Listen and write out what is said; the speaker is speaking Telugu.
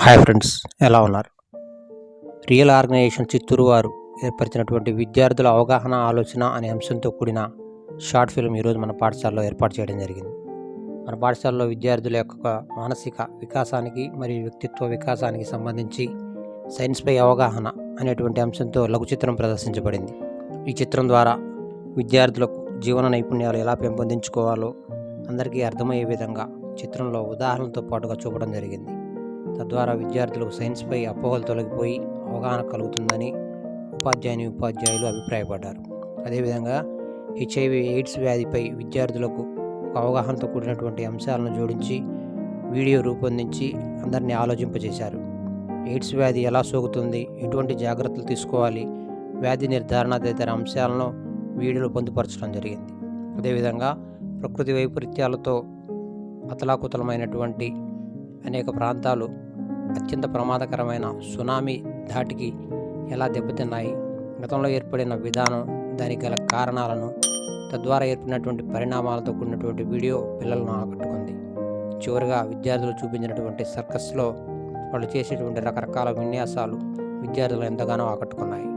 హాయ్ ఫ్రెండ్స్, ఎలా ఉన్నారు? రియల్ ఆర్గనైజేషన్ చిత్తూరు వారు ఏర్పరిచినటువంటి విద్యార్థుల అవగాహన ఆలోచన అనే అంశంతో కూడిన షార్ట్ ఫిల్మ్ ఈరోజు మన పాఠశాలలో ఏర్పాటు చేయడం జరిగింది. మన పాఠశాలలో విద్యార్థుల యొక్క మానసిక వికాసానికి మరియు వ్యక్తిత్వ వికాసానికి సంబంధించి సైన్స్పై అవగాహన అనేటువంటి అంశంతో లఘు చిత్రం ప్రదర్శించబడింది. ఈ చిత్రం ద్వారా విద్యార్థులకు జీవన నైపుణ్యాలు ఎలా పెంపొందించుకోవాలో అందరికీ అర్థమయ్యే విధంగా చిత్రంలో ఉదాహరణలతో పాటుగా చూపడం జరిగింది. తద్వారా విద్యార్థులకు సైన్స్పై అపోహలు తొలగిపోయి అవగాహన కలుగుతుందని ఉపాధ్యాయులు అభిప్రాయపడ్డారు. అదేవిధంగా హెచ్ఐవి ఎయిడ్స్ వ్యాధిపై విద్యార్థులకు ఒక అవగాహనతో కూడినటువంటి అంశాలను జోడించి వీడియో రూపొందించి అందరినీ ఆలోచింపజేశారు. ఎయిడ్స్ వ్యాధి ఎలా సోకుతుంది, ఎటువంటి జాగ్రత్తలు తీసుకోవాలి, వ్యాధి నిర్ధారణ తదితర అంశాలను వీడియోలో పొందుపరచడం జరిగింది. అదేవిధంగా ప్రకృతి వైపరీత్యాలతో అతలాకుతలమైనటువంటి అనేక ప్రాంతాలు అత్యంత ప్రమాదకరమైన సునామీ ధాటికి ఎలా దెబ్బతిన్నాయి, గతంలో ఏర్పడిన విధానం, దానికి గల కారణాలను, తద్వారా ఏర్పడినటువంటి పరిణామాలతో కూడినటువంటి వీడియో పిల్లలను ఆకట్టుకుంది. చివరిగా విద్యార్థులు చూపించినటువంటి సర్కస్లో వాళ్ళు చేసేటువంటి రకరకాల విన్యాసాలు విద్యార్థులను ఎంతగానో ఆకట్టుకున్నాయి.